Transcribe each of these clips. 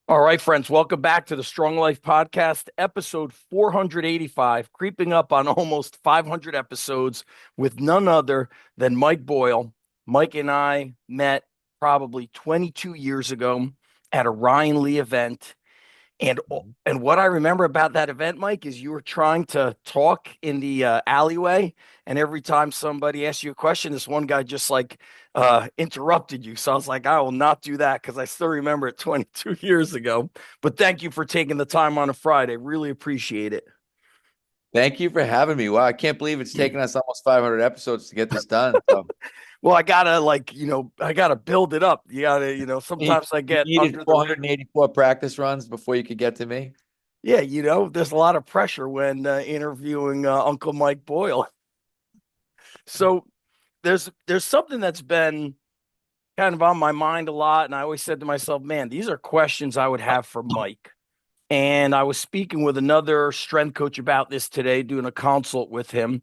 All right, friends, welcome back to the Strong Life Podcast, episode 485, creeping up on almost 500 episodes with none other than Mike Boyle. Mike and I met probably 22 years ago at a Ryan Lee event. And Mhm. and what I remember about that event, Mike, is you were trying to talk in the alleyway, and every time somebody asked you a question, this one guy just like interrupted you. So I was like, I will not do that because I still remember it 22 years ago. But thank you for taking the time on a Friday. Really appreciate it. Thank you for having me. Wow, I can't believe it's taken us almost 500 episodes to get this done. So Well, I gotta I gotta build it up. You gotta, you, sometimes I you get needed under the radar. 484 practice runs before you could get to me. Yeah, there's a lot of pressure when interviewing Uncle Mike Boyle. So there's something that's been kind of on my mind a lot, and I always said to myself, man, these are questions I would have for Mike. And I was speaking with another strength coach about this today, doing a consult with him.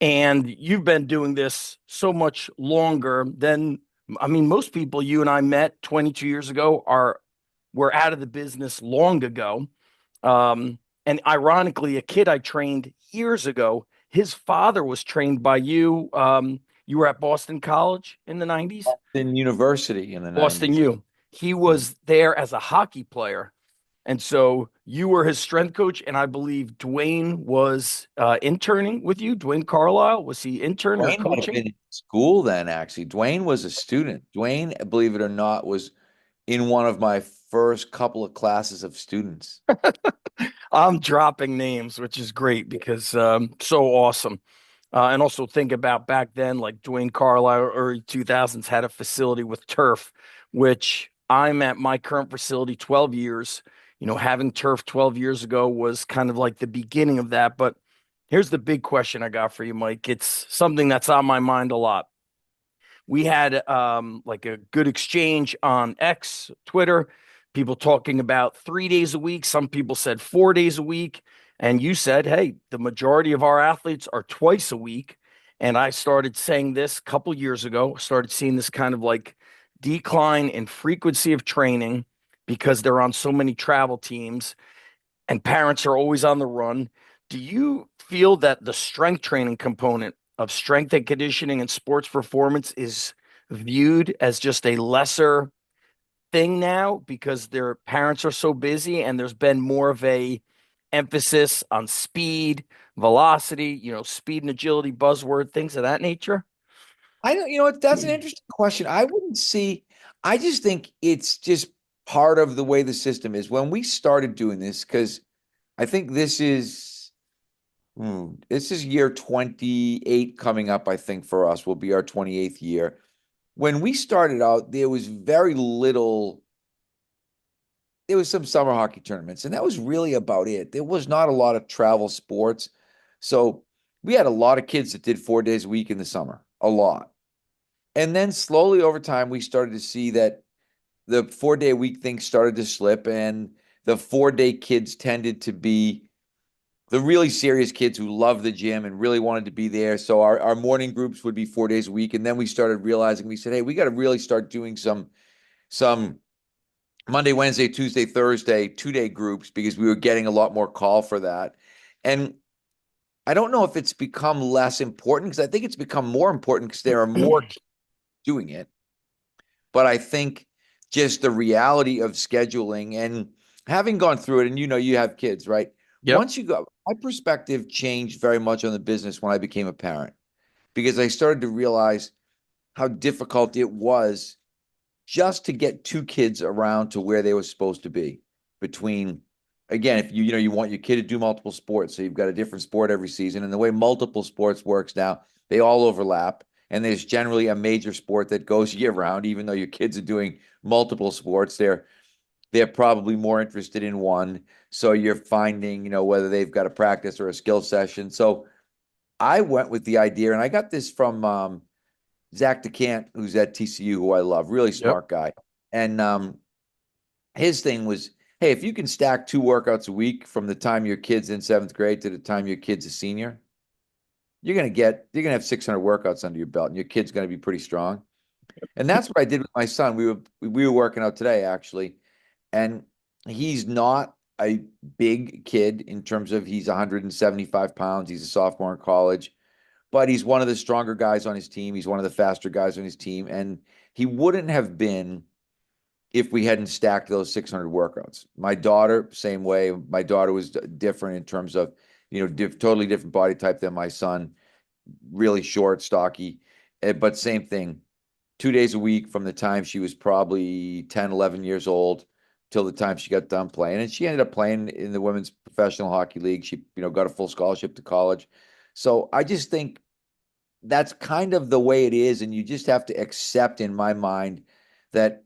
And you've been doing this so much longer than, I mean, most people you and I met 22 years ago are were out of the business long ago. And ironically, a kid I trained years ago, his father was trained by you. You were at Boston College in the 90s? In university in the Boston 90s. U. He was there as a hockey player. And so you were his strength coach. And I believe Dwayne was interning with you. Dwayne Carlisle, was he interning or Dwayne might have coaching? been in school then, actually. Dwayne was a student. Dwayne, believe it or not, was in one of my first couple of classes of students. I'm dropping names, which is great because so awesome. And also think about back then, like Dwayne Carlisle, early 2000s had a facility with turf, which I'm at my current facility 12 years. Having turf 12 years ago was kind of like the beginning of that. But here's the big question I got for you, Mike. It's something that's on my mind a lot. We had like a good exchange on X, Twitter, people talking about 3 days a week. Some people said 4 days a week. And you said, hey, the majority of our athletes are twice a week. And I started saying this a couple years ago, started seeing this kind of like decline in frequency of training because they're on so many travel teams and parents are always on the run. Do you feel that the strength training component of strength and conditioning and sports performance is viewed as just a lesser thing now because their parents are so busy and there's been more of a emphasis on speed, velocity, speed and agility buzzword, things of that nature? I don't, that's an interesting question. I wouldn't see, I just think it's just part of the way the system is. When we started doing this, because I think this is year 28 coming up, I think for us will be our 28th year. When we started out, there was some summer hockey tournaments, and that was really about it. There was not a lot of travel sports. So we had a lot of kids that did 4 days a week in the summer, a lot. And then slowly over time, we started to see that the 4 day a week thing started to slip, and the 4 day kids tended to be the really serious kids who loved the gym and really wanted to be there. So our morning groups would be 4 days a week. And then we started realizing, we said, hey, we got to really start doing some Monday, Wednesday, Tuesday, Thursday, 2 day groups because we were getting a lot more call for that. And I don't know if it's become less important because I think it's become more important because there are more kids doing it. But I think just the reality of scheduling and having gone through it, and you have kids, right? Yep. Once you go, my perspective changed very much on the business when I became a parent because I started to realize how difficult it was just to get two kids around to where they were supposed to be between again if you want your kid to do multiple sports, so you've got a different sport every season, and the way multiple sports works now, they all overlap, and there's generally a major sport that goes year round. Even though your kids are doing multiple sports, they're probably more interested in one, so you're finding whether they've got a practice or a skill session. So I went with the idea, and I got this from Zach DeCant, who's at TCU, who I love, really Yep. smart guy. And his thing was, hey, if you can stack 2 workouts a week from the time your kid's in seventh grade to the time your kid's a senior, you're gonna have 600 workouts under your belt, and your kid's gonna be pretty strong. And that's what I did with my son. We were working out today actually, and He's not a big kid in terms of he's 175 pounds. He's a sophomore in college, but he's one of the stronger guys on his team. He's one of the faster guys on his team. And he wouldn't have been if we hadn't stacked those 600 workouts. My daughter, same way. My daughter was different in terms of, totally different body type than my son, really short, stocky, but same thing. 2 days a week from the time she was probably 10, 11 years old till the time she got done playing. And she ended up playing in the women's professional hockey league. She, got a full scholarship to college. So I just think that's kind of the way it is. And you just have to accept, in my mind, that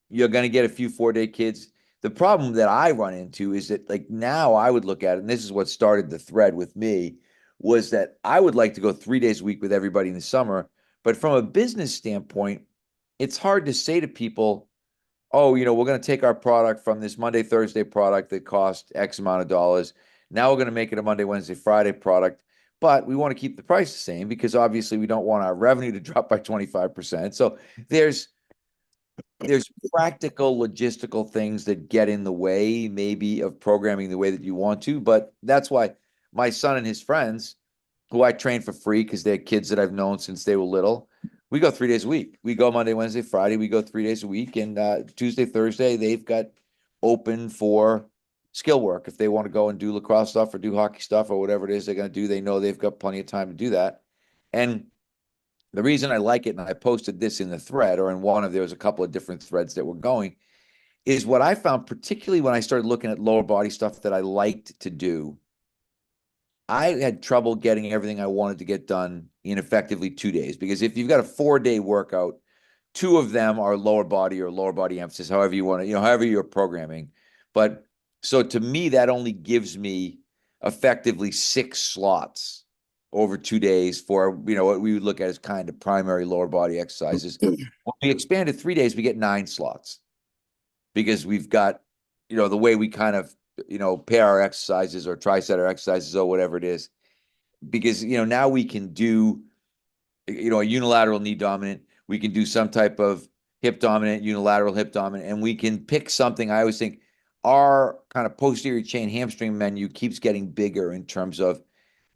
you're going to get a few 4-day kids. The problem that I run into is that, like, now I would look at it, and this is what started the thread with me, was that I would like to go 3 days a week with everybody in the summer. But from a business standpoint, it's hard to say to people, oh, we're going to take our product from this Monday, Thursday product that cost X amount of dollars. Now we're going to make it a Monday, Wednesday, Friday product. But we want to keep the price the same because obviously we don't want our revenue to drop by 25%. So there's there's practical logistical things that get in the way maybe of programming the way that you want to, but that's why my son and his friends, who I train for free because they're kids that I've known since they were little, we go 3 days a week. We go Monday, Wednesday, Friday. We go 3 days a week, and Tuesday, Thursday they've got open for skill work. If they want to go and do lacrosse stuff or do hockey stuff or whatever it is they're going to do, they know they've got plenty of time to do that. And the reason I like it, and I posted this in the thread or in one of, there was a couple of different threads that were going, is what I found, particularly when I started looking at lower body stuff that I liked to do. I had trouble getting everything I wanted to get done in effectively 2 days, because if you've got a 4-day workout, two of them are lower body or lower body emphasis, however you want to, however you're programming. But so to me, that only gives me effectively 6 slots over 2 days for, what we would look at as kind of primary lower body exercises. When we expand to 3 days, we get 9 slots because we've got, the way we kind of, pair our exercises or tri-set our exercises or whatever it is. Because, now we can do, a unilateral knee dominant. We can do some type of hip dominant, unilateral hip dominant, and we can pick something. I always think our kind of posterior chain hamstring menu keeps getting bigger in terms of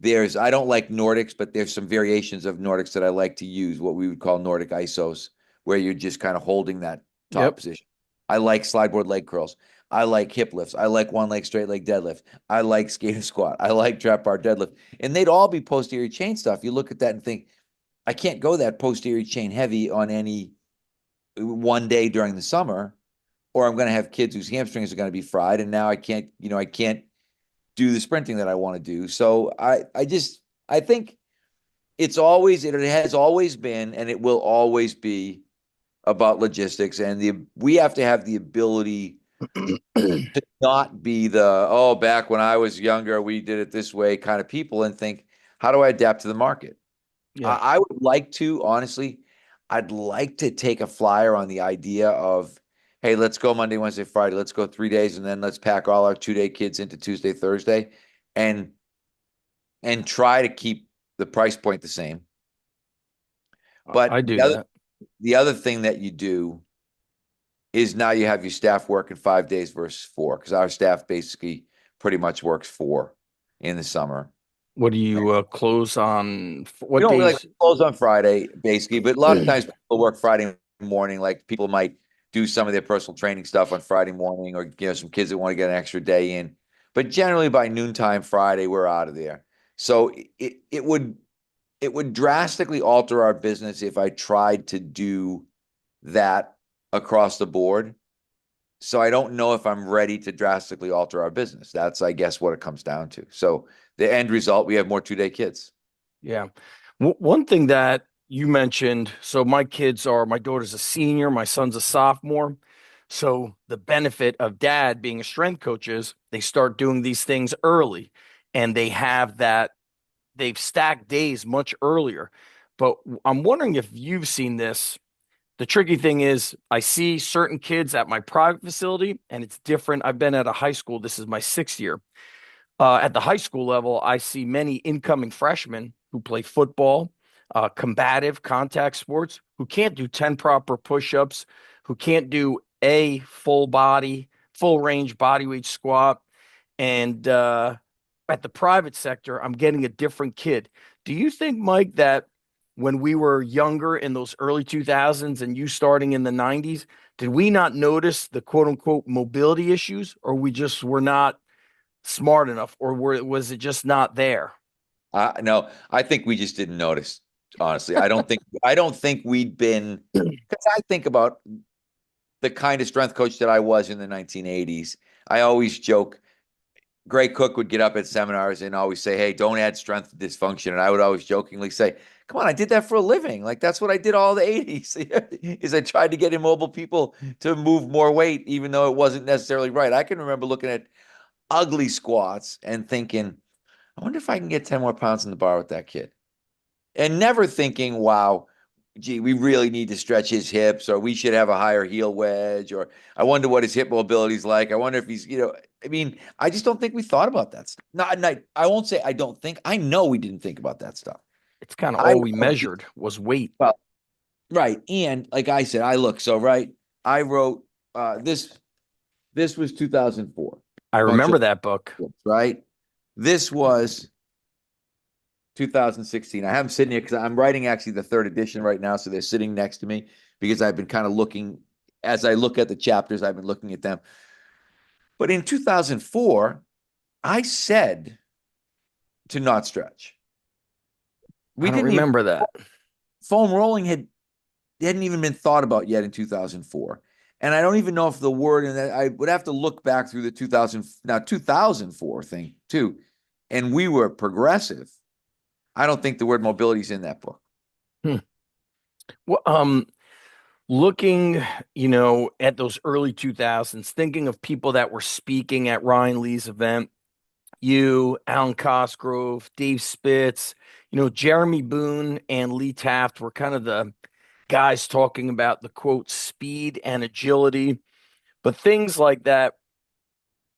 I don't like Nordics, but there's some variations of Nordics that I like to use, what we would call Nordic isos, where you're just kind of holding that top Yep. position. I like slide board leg curls. I like hip lifts. I like one leg straight leg deadlift. I like skater squat. I like trap bar deadlift. And they'd all be posterior chain stuff. You look at that and think, I can't go that posterior chain heavy on any one day during the summer, or I'm going to have kids whose hamstrings are going to be fried. And now I can't do the sprinting that I want to do. So I think it has always been, and it will always be about logistics. And we have to have the ability to not be back when I was younger, we did it this way kind of people, and think, how do I adapt to the market? Yeah. I would like to, honestly, I'd like to take a flyer on the idea of, hey, let's go Monday, Wednesday, Friday. Let's go 3 days, and then let's pack all our 2-day kids into Tuesday, Thursday, and try to keep the price point the same. But I do that. the other thing that you do is now you have your staff working 5 days versus four, because our staff basically pretty much works four in the summer. What do you close on? We What don't really days? close on Friday, basically, but a lot of times people work Friday morning. Like, people might do some of their personal training stuff on Friday morning, or some kids that want to get an extra day in. But generally by noontime Friday, we're out of there. So it would drastically alter our business if I tried to do that across the board. So I don't know if I'm ready to drastically alter our business. That's, I guess, what it comes down to. So the end result, we have more 2-day kids. Yeah. One thing that you mentioned, so my daughter's a senior, my son's a sophomore. So the benefit of dad being a strength coach is they start doing these things early, and they've stacked days much earlier. But I'm wondering if you've seen this. The tricky thing is I see certain kids at my private facility, and it's different. I've been at a high school. This is my 6th year. At the high school level, I see many incoming freshmen who play football, combative contact sports, who can't do 10 proper push-ups, who can't do a full body full range bodyweight squat. And at the private sector, I'm getting a different kid. Do you think, Mike, that when we were younger in those early 2000s and you starting in the 90s, did we not notice the quote unquote mobility issues, or we just were not smart enough, or was it just not there? No, I think we just didn't notice. Honestly, I don't think we'd been, because I think about the kind of strength coach that I was in the 1980s. I always joke. Gray Cook would get up at seminars and always say, "Hey, don't add strength to dysfunction." And I would always jokingly say, "Come on, I did that for a living. Like that's what I did all the 80s." Is I tried to get immobile people to move more weight, even though it wasn't necessarily right. I can remember looking at ugly squats and thinking, "I wonder if I can get 10 more pounds in the bar with that kid." And never thinking, wow, gee, we really need to stretch his hips, or we should have a higher heel wedge, or I wonder what his hip mobility is like. I wonder if he's. I mean, I just don't think we thought about that stuff. Not, I won't say I don't think. I know we didn't think about that stuff. It's kind of I all we know, measured was weight. well, right. And like I said, I look, so right. I wrote this was 2004. I remember Functional, that book. right? This was 2016. I have them sitting here because I'm writing actually the third edition right now. So they're sitting next to me because I've been kind of looking, as I look at the chapters, I've been looking at them. But in 2004, I said to not stretch. I We don't didn't even, remember that. foam rolling hadn't even been thought about yet in 2004. And I don't even know if the word, and I would have to look back through the 2004 thing too. And we were progressive. I don't think the word mobility is in that book. Hmm. Well, looking, at those early 2000s, thinking of people that were speaking at Ryan Lee's event, you, Alan Cosgrove, Dave Spitz, Jeremy Boone and Lee Taft were kind of the guys talking about the quote speed and agility, but things like that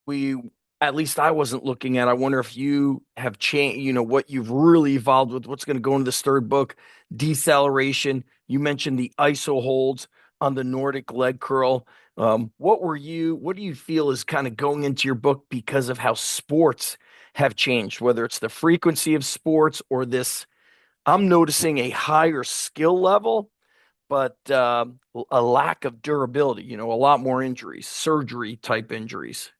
we at least I wasn't looking at. I wonder if you have changed, what you've really evolved with what's going to go into this third book, deceleration. You mentioned the ISO holds on the Nordic leg curl. What do you feel is kind of going into your book because of how sports have changed, whether it's the frequency of sports or this, I'm noticing a higher skill level, but a lack of durability, a lot more injuries, surgery type injuries.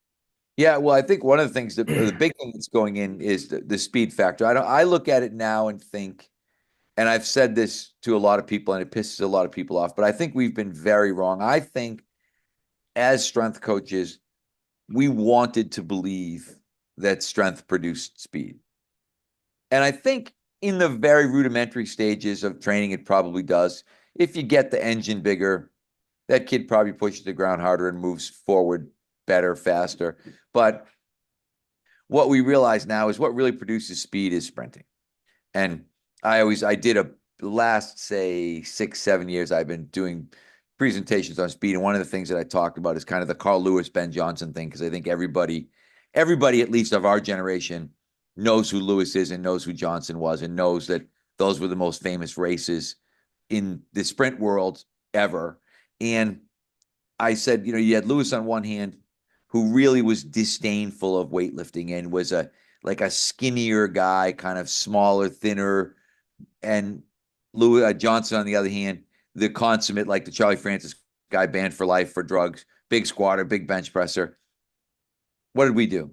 Yeah, well, I think one of the things the big thing that's going in is the speed factor. I look at it now and think, and I've said this to a lot of people, and it pisses a lot of people off, but I think we've been very wrong. I think as strength coaches, we wanted to believe that strength produced speed. And I think in the very rudimentary stages of training, it probably does. If you get the engine bigger, that kid probably pushes the ground harder and moves forward better, faster. But what we realize now is what really produces speed is sprinting. And I did a last, say, 6, 7 years, I've been doing presentations on speed. And one of the things that I talked about is kind of the Carl Lewis, Ben Johnson thing, because I think everybody, at least of our generation, knows who Lewis is and knows who Johnson was and knows that those were the most famous races in the sprint world ever. And I said, you had Lewis on one hand, who really was disdainful of weightlifting and was a skinnier guy, kind of smaller, thinner, and Louis Johnson on the other hand, the consummate, like the Charlie Francis guy, banned for life for drugs, big squatter, big bench presser. What did we do?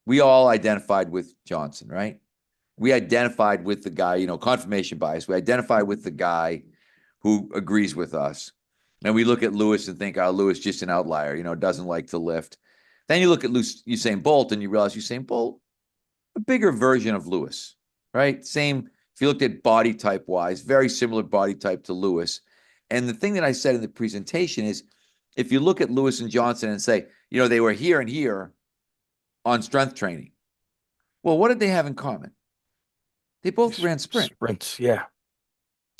We all identified with Johnson, right? We identified with the guy, confirmation bias. We identify with the guy who agrees with us. And we look at Lewis and think, oh, Lewis just an outlier, doesn't like to lift. Then you look at Usain Bolt and you realize Usain Bolt, a bigger version of Lewis, right? Same, if you looked at body type wise, very similar body type to Lewis. And the thing that I said in the presentation is if you look at Lewis and Johnson and say, they were here and here on strength training. Well, what did they have in common? They both ran sprint. Sprints, yeah.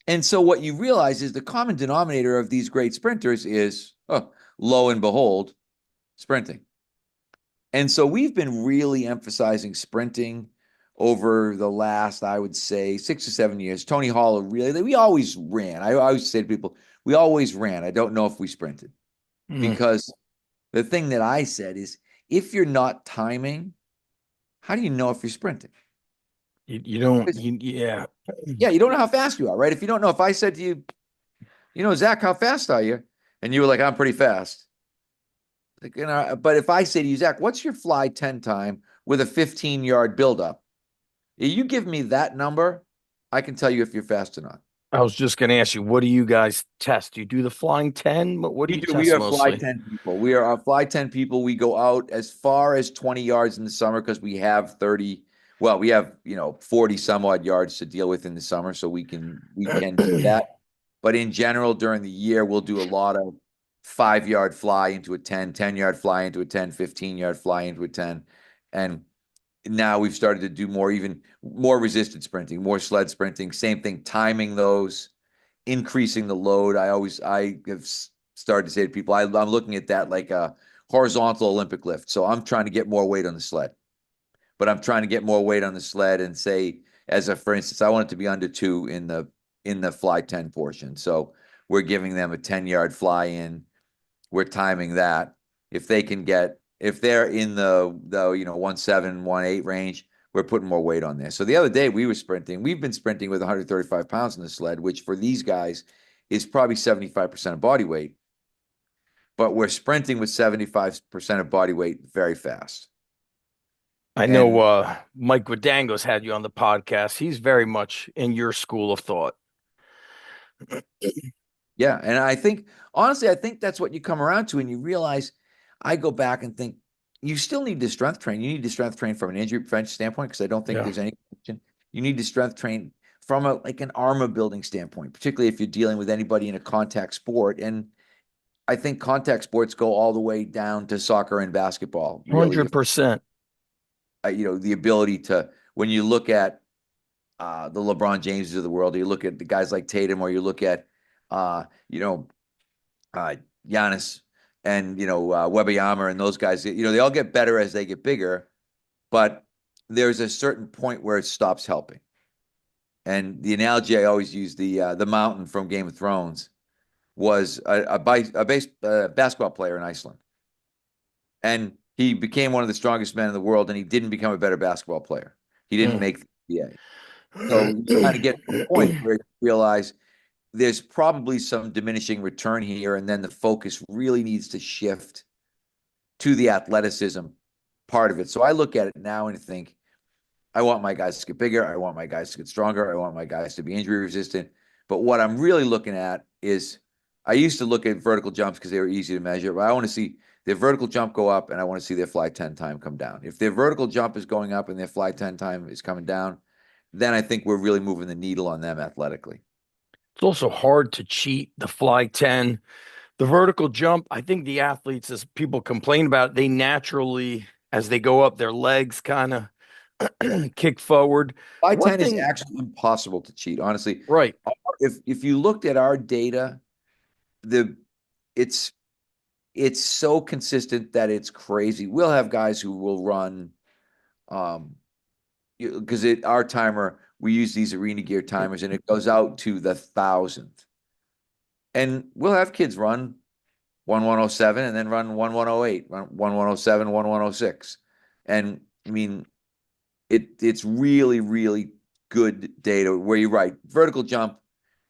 And so what you realize is the common denominator of these great sprinters is, lo and behold, sprinting. And so we've been really emphasizing sprinting over the last, I would say, 6 or 7 years. Tony Hall we always ran. I always say to people, we always ran. I don't know if we sprinted Mm. because The thing that I said is, if you're not timing, how do you know if you're sprinting? You don't, 'Cause, yeah. yeah, you don't know how fast you are, right? If you don't know, if I said to you, Zach, how fast are you? And you were like, I'm pretty fast. Like, but if I say to you, Zach, what's your fly 10 time with a 15-yard buildup? You give me that number, I can tell you if you're fast or not. I was just going to ask you, what do you guys test? Do you do the flying 10? But what do We you do. We test are fly mostly? 10 people. We are fly 10 people. We go out as far as 20 yards in the summer because we have 30, well, we have, 40 some odd yards to deal with in the summer, so we can do that. But in general, during the year, we'll do a lot of 5-yard fly into a 10, 10-yard fly into a 10, 15-yard fly into a 10. And now we've started to do more, even more resisted sprinting, more sled sprinting, same thing, timing those, increasing the load. I have started to say to people, I'm looking at that like a horizontal Olympic lift. So I'm trying to get more weight on the sled, but I'm trying to get more weight on the sled and say, for instance, I want it to be under 2 in the fly 10 portion. So we're giving them a 10-yard fly in. We're timing that. If they're in the 1.7, 1.8 range, we're putting more weight on there. So the other day we were sprinting. We've been sprinting with 135 pounds in the sled, which for these guys is probably 75% of body weight, but we're sprinting with 75% of body weight very fast. I know And Mike Guadango's had you on the podcast. He's very much in your school of thought. yeah, and honestly, I think that's what you come around to, and you realize. I go back and think you still need to strength train. You need to strength train from an injury prevention standpoint because I don't think Yeah. there's any question. You need to strength train from an armor building standpoint, particularly if you're dealing with anybody in a contact sport. And I think contact sports go all the way down to soccer and basketball, really. 100%. The ability to, when you look at the LeBron Jameses of the world, you look at the guys like Tatum, or you look at, uh, you know, uh, Giannis and Wembanyama and those guys. They all get better as they get bigger, but there's a certain point where it stops helping. And the analogy I always use, the mountain from Game of Thrones, was a basketball player in Iceland, and he became one of the strongest men in the world, and he didn't become a better basketball player. He didn't Mm. make the NBA. So you kind of get to a point where you realize there's probably some diminishing return here, and then the focus really needs to shift to the athleticism part of it. So I look at it now and think, I want my guys to get bigger. I want my guys to get stronger. I want my guys to be injury resistant. But what I'm really looking at is, I used to look at vertical jumps because they were easy to measure, but I want to see their vertical jump go up, and I want to see their fly 10 time come down. If their vertical jump is going up and their fly 10 time is coming down, then I think we're really moving the needle on them athletically. It's also hard to cheat the fly 10. The vertical jump, I think the athletes, as people complain about, they naturally, as they go up, their legs kind of kick forward. Fly One 10 is thing, actually impossible to cheat, honestly. right? If you looked at our data, the it's it's so consistent that it's crazy. We'll have guys who will run, um because our timer, we use these arena gear timers, and it goes out to the thousandth. And we'll have kids run 1:1:07 and then run 1:1:08, run 1:1:07, 1:1:06. And I mean, it's really, really good data where you're right. Vertical jump,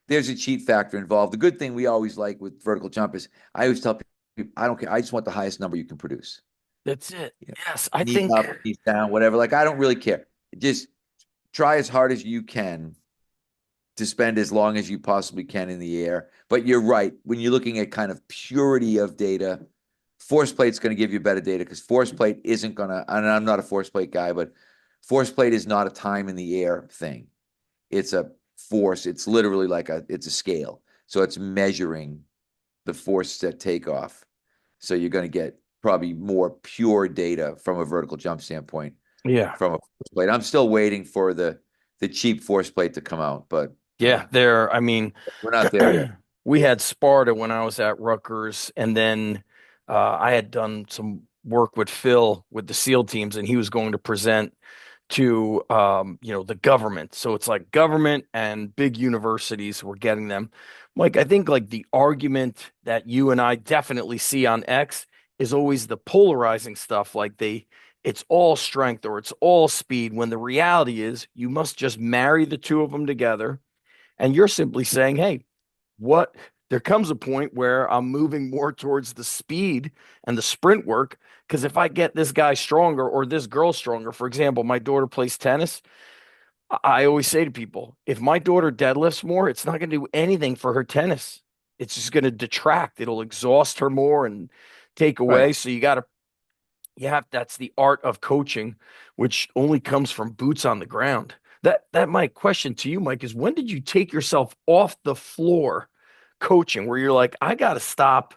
there's a cheat factor involved. The good thing we always like with vertical jump is, I always tell people, I don't care. I just want the highest number you can produce. That's it. Yeah. Yes, I Knees think up, knees down, whatever. Like, I don't really care. Just try as hard as you can to spend as long as you possibly can in the air. But you're right. When you're looking at kind of purity of data, force plate's going to give you better data, because force plate isn't going to, and I'm not a force plate guy, but force plate is not a time in the air thing. It's a force. It's literally it's a scale. So it's measuring the force at takeoff. So you're going to get probably more pure data from a vertical jump standpoint yeah. from a force plate. I'm still waiting for the cheap force plate to come out, but Yeah, there. I mean, we're not there yet. we had Sparta when I was at Rutgers, and then I had done some work with Phil with the SEAL teams, and he was going to present to the government. So it's like government and big universities were getting them. Mike, I think like the argument that you and I definitely see on X is always the polarizing stuff. Like it's all strength or it's all speed, when the reality is you must just marry the two of them together. And you're simply saying, hey, what there comes a point where I'm moving more towards the speed and the sprint work. Because if I get this guy stronger or this girl stronger, for example, my daughter plays tennis. I always say to people, if my daughter deadlifts more, it's not going to do anything for her tennis. It's just going to detract. It'll exhaust her more and take Right. away. So that's the art of coaching, which only comes from boots on the ground. That my question to you, Mike, is when did you take yourself off the floor coaching where you're like, I got to stop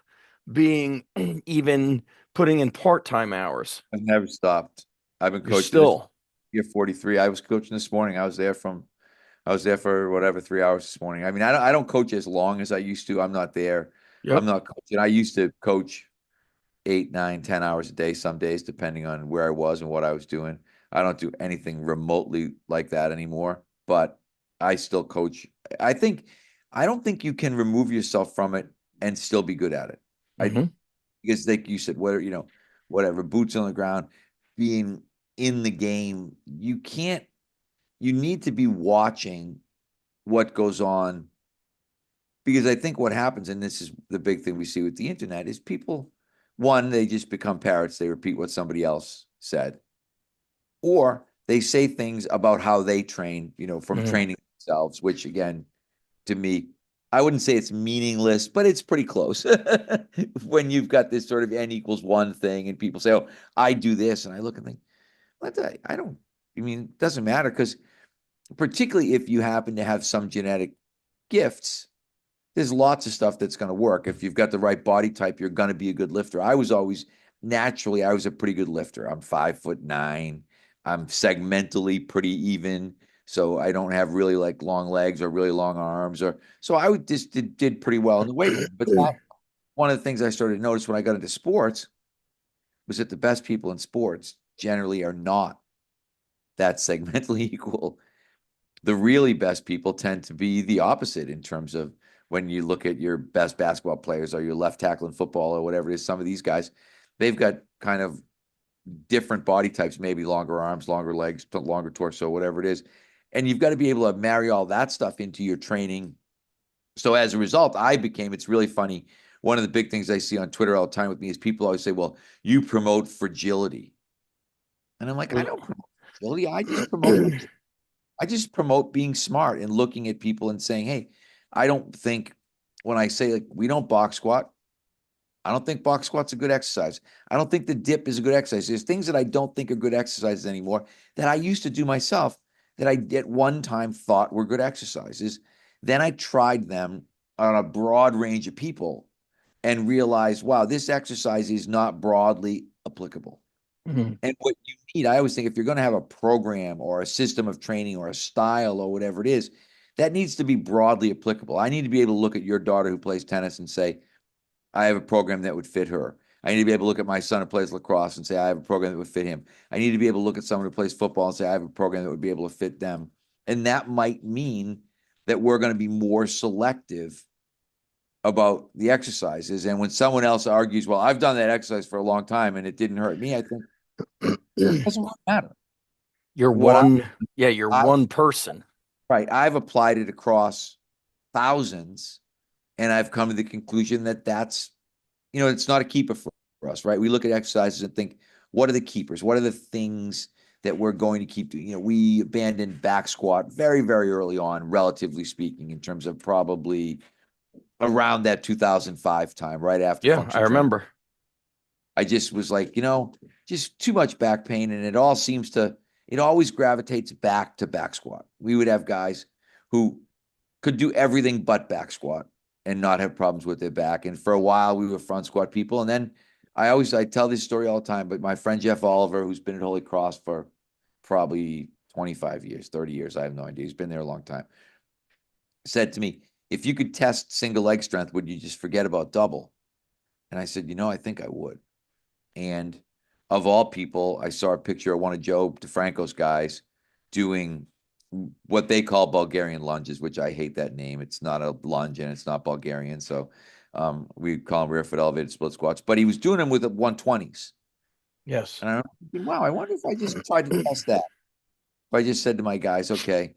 being even putting in part-time hours? I've never stopped. I've been You're coaching this still, year 43. I was coaching this morning. I was there for whatever 3 hours this morning. I mean, I don't coach as long as I used to. I'm not there. I'm yep. not coaching. I used to coach 8, 9, 10 hours a day, some days, depending on where I was and what I was doing. I don't do anything remotely like that anymore, but I still coach. I think, I don't think you can remove yourself from it and still be good at it. I, Hmm. because like you said, whatever, boots on the ground, being in the game, you need to be watching what goes on, because I think what happens, and this is the big thing we see with the internet, is people, one, they just become parrots. They repeat what somebody else said, or they say things about how they train, from Hmm. training themselves, which again, to me, I wouldn't say it's meaningless, but it's pretty close. When you've got this sort of n equals one thing, and people say, "Oh, I do this," and I look and think, I don't. I mean, it doesn't matter, because particularly if you happen to have some genetic gifts, there's lots of stuff that's going to work. If you've got the right body type, you're going to be a good lifter. I was a pretty good lifter. I'm 5'9". I'm segmentally pretty even. So I don't have really like long legs or really long arms, or so I would just did pretty well in the weight room. But that one of the things I started to notice when I got into sports was that the best people in sports generally are not that segmentally equal. The really best people tend to be the opposite in terms of when you look at your best basketball players or your left tackle in football or whatever it is, some of these guys, they've got kind of different body types, maybe longer arms, longer legs, longer torso, whatever it is. And you've got to be able to marry all that stuff into your training. So as a result, it's really funny. One of the big things I see on Twitter all the time with me is people always say, well, you promote fragility. And I'm like, I don't promote fragility. I just promote being smart and looking at people and saying, hey, I don't think when I say like we don't box squat, I don't think box squat's a good exercise. I don't think the dip is a good exercise. There's things that I don't think are good exercises anymore that I used to do myself that I at one time thought were good exercises. Then I tried them on a broad range of people and realized, wow, this exercise is not broadly applicable. Hmm. And what you need, I always think if you're going to have a program or a system of training or a style or whatever it is, that needs to be broadly applicable. I need to be able to look at your daughter who plays tennis and say, I have a program that would fit her. I need to be able to look at my son who plays lacrosse and say, I have a program that would fit him. I need to be able to look at someone who plays football and say, I have a program that would be able to fit them. And that might mean that we're going to be more selective about the exercises. And when someone else argues, well, I've done that exercise for a long time and it didn't hurt me, I think it doesn't really matter. You're What one, yeah, you're I one person. right, I've applied it across thousands, and I've come to the conclusion that it's not a keeper for us, right? We look at exercises and think, what are the keepers? What are the things that we're going to keep doing? We abandoned back squat very, very early on, relatively speaking, in terms of probably around that 2005 time, right after Yeah, I functional training. remember. I just was like, just too much back pain. And it always gravitates back to back squat. We would have guys who could do everything but back squat and not have problems with their back. And for a while, we were front squat people. And then I tell this story all the time, but my friend Jeff Oliver, who's been at Holy Cross for probably 25 years, 30 years, I have no idea. He's been there a long time, said to me, if you could test single leg strength, would you just forget about double? And I said, I think I would. And of all people, I saw a picture of one of Joe DeFranco's guys doing what they call Bulgarian lunges, which I hate that name. It's not a lunge and it's not Bulgarian. So We call them rear foot elevated split squats, but he was doing them with the 120s. Yes. And I'm thinking, wow, I wonder if I just tried to test that. If I just said to my guys, okay,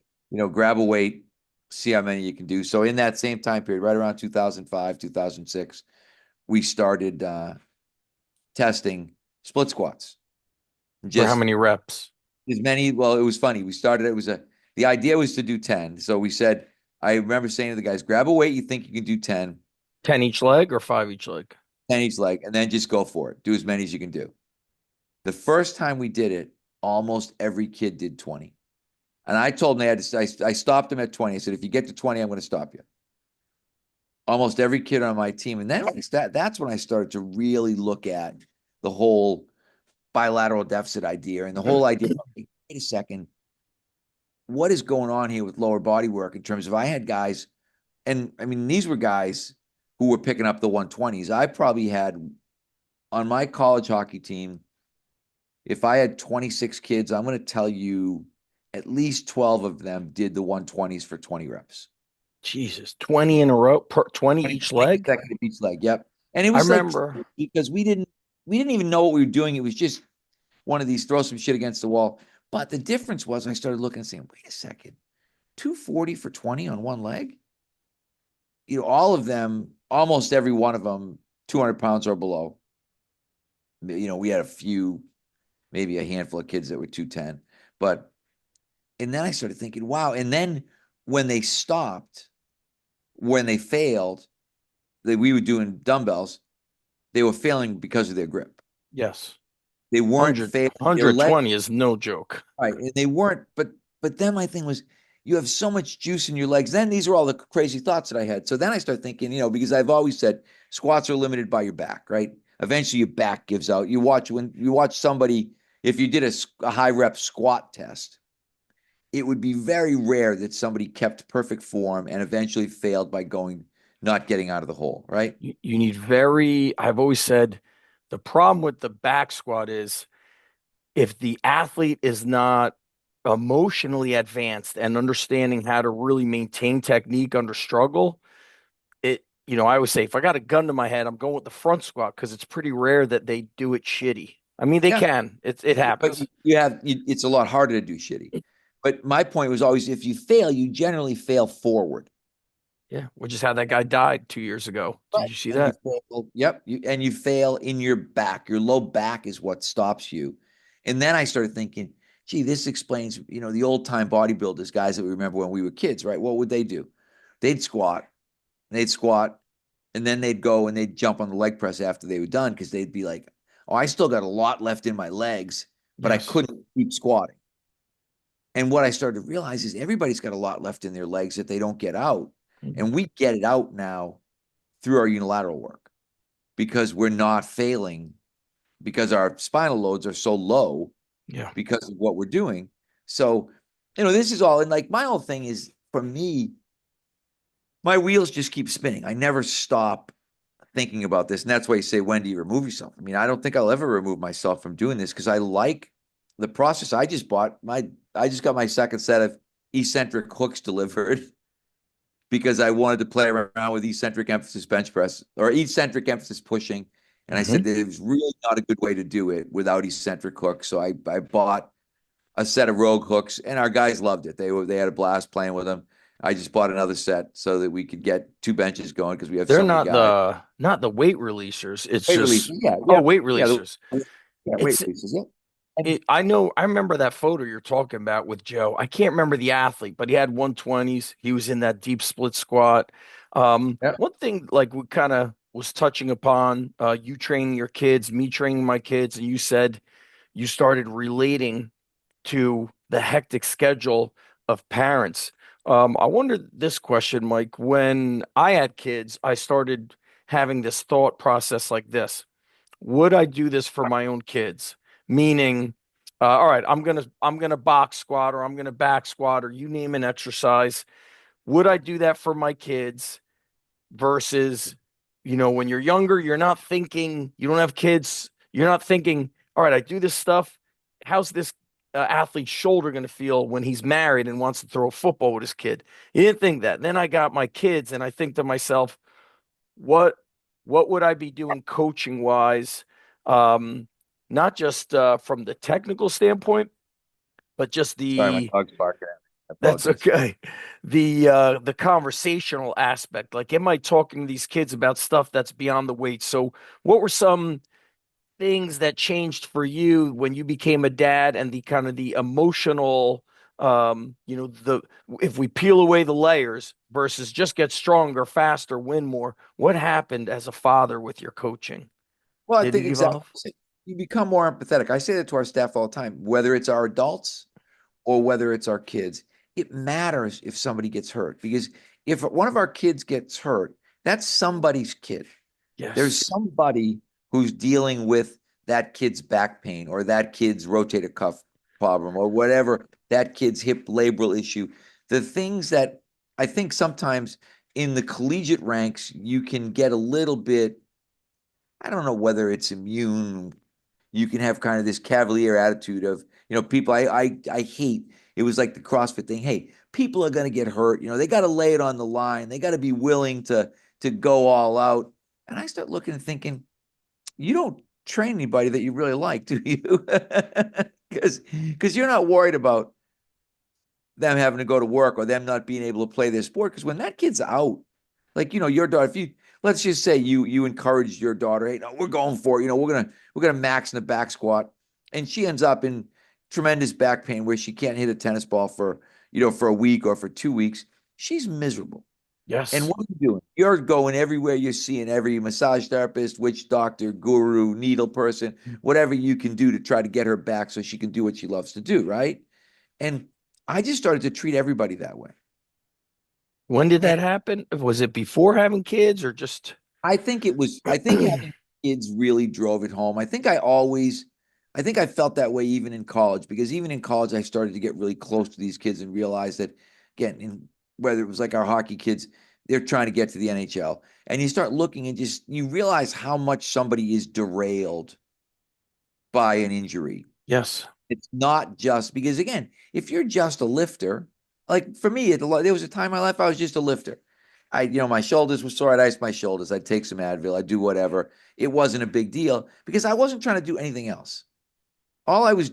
grab a weight, see how many you can do. So in that same time period, right around 2005, 2006, we started testing split squats. For how Just many reps? as many. Well, it was funny. The idea was to do 10. So we said, I remember saying to the guys, grab a weight you think you can do 10, 10 each leg or 5 each leg? 10 each leg, and then just go for it. Do as many as you can do. The first time we did it, almost every kid did 20. And I told them I stopped them at 20. I said, if you get to 20, I'm going to stop you. Almost every kid on my team. And then that's when I started to really look at the whole bilateral deficit idea and the whole idea of, wait a second, what is going on here with lower body work in terms of I had guys, and I mean, these were guys who were picking up the 120s. I probably had on my college hockey team, if I had 26 kids, I'm going to tell you at least 12 of them did the 120s for 20 reps. Jesus, 20 in a row per 20 20 each leg? consecutive each leg. Yep. And it I was like remember. because we didn't even know what we were doing. It was just one of these throw some shit against the wall. But the difference was I started looking and saying, wait a second, 240 for 20 on one leg? All of them, almost every one of them, 200 pounds or below. We had a few, maybe a handful of kids that were 210. And then I started thinking, wow. And then when they stopped, when they failed, we were doing dumbbells, they were failing because of their grip. Yes. They weren't 100, failing. Their leg, 120 is no joke. right? And they weren't. But then my thing was, you have so much juice in your legs. Then these are all the crazy thoughts that I had. So then I start thinking, because I've always said squats are limited by your back, right? Eventually your back gives out. When you watch somebody, if you did a high rep squat test, it would be very rare that somebody kept perfect form and eventually failed by not getting out of the hole, right? You need I've always said the problem with the back squat is if the athlete is not emotionally advanced and understanding how to really maintain technique under struggle, I always say if I got a gun to my head, I'm going with the front squat because it's pretty rare that they do it shitty. I mean, they Yeah. can. It But happens. it's a lot harder to do shitty. But my point was always if you fail, you generally fail forward. Yeah, which is how that guy died 2 years ago. Did Right. you see And you that? fail, yep. You fail in your back. Your low back is what stops you. And then I started thinking, gee, this explains, the old time bodybuilders, guys that we remember when we were kids, right? What would they do? They'd squat, they'd squat, and then they'd go and they'd jump on the leg press after they were done because they'd be like, oh, I still got a lot left in my legs, but I Yes. couldn't keep squatting. And what I started to realize is everybody's got a lot left in their legs that they don't get out. Mhm. And we get it out now through our unilateral work because we're not failing because our spinal loads are so low Yeah. because of what we're doing. So, this is all. And like my whole thing is for me, my wheels just keep spinning. I never stop thinking about this. And that's why you say, when do you remove yourself? I mean, I don't think I'll ever remove myself from doing this because I like the process. I just got my second set of eccentric hooks delivered because I wanted to play around with eccentric emphasis bench press or eccentric emphasis pushing. And I Hmm. said that it was really not a good way to do it without eccentric hooks. So I bought a set of Rogue hooks, and our guys loved it. They had a blast playing with them. I just bought another set so that we could get two benches going because we have They're so many not guys. the weight releasers. It's Weight release, just yeah, oh, yeah, weight yeah, releasers. yeah, weight It's releases, yeah. And I know I remember that photo you're talking about with Joe. I can't remember the athlete, but he had 120s. He was in that deep split squat. yeah, One thing like we kind of was touching upon you training your kids, me training my kids, and you said you started relating to the hectic schedule of parents. I wonder this question, Mike. When I had kids, I started having this thought process like this. Would I do this for my own kids? Meaning, all right, I'm gonna box squat or I'm gonna back squat or you name an exercise. Would I do that for my kids versus, when you're younger, you're not thinking, you don't have kids, you're not thinking, all right, I do this stuff. How's this athlete's shoulder going to feel when he's married and wants to throw a football with his kid? You didn't think that. Then I got my kids and I think to myself, what what would I be doing coaching wise? Um, Not just from the technical standpoint, but just Sorry, my the dog's barking at me. I that's apologize. okay. The conversational aspect. Like, am I talking to these kids about stuff that's beyond the weight? So, what were some things that changed for you when you became a dad and the kind of the emotional, the if we peel away the layers versus just get stronger, faster, win more, what happened as a father with your coaching? Well, I Did think it exactly. evolve? You become more empathetic. I say that to our staff all the time, whether it's our adults or whether it's our kids. It matters if somebody gets hurt because if one of our kids gets hurt, that's somebody's kid. Yes. There's somebody who's dealing with that kid's back pain or that kid's rotator cuff problem or whatever, that kid's hip labral issue. The things that I think sometimes in the collegiate ranks, you can get a little bit, I don't know whether it's immune. You can have kind of this cavalier attitude of, people I hate. It was like the CrossFit thing. Hey, people are going to get hurt. They got to lay it on the line. They got to be willing to go all out. And I start looking and thinking, you don't train anybody that you really like, do you? Because you're not worried about them having to go to work or them not being able to play their sport. Because when that kid's out, like your daughter, if you let's just say you encourage your daughter, hey, no, we're going for it. We're gonna max in the back squat, and she ends up in tremendous back pain where she can't hit a tennis ball for a week or for 2 weeks. She's miserable. And Yes. what are you doing? You're going everywhere you're seeing every massage therapist, witch doctor, guru, needle person, whatever you can do to try to get her back so she can do what she loves to do, right? And I just started to treat everybody that way. When did And that happen? Was it before having kids or just I think having kids really drove it home. I think I felt that way even in college, because even in college, I started to get really close to these kids and realize that, again, whether it was like our hockey kids, they're trying to get to the NHL. And you start looking and just, you realize how much somebody is derailed by an injury. yes. It's not just because, again, if you're just a lifter, like for me, there was a time in my life I was just a lifter. My shoulders were sore. I'd ice my shoulders. I'd take some Advil. I'd do whatever. It wasn't a big deal because I wasn't trying to do anything else. All I was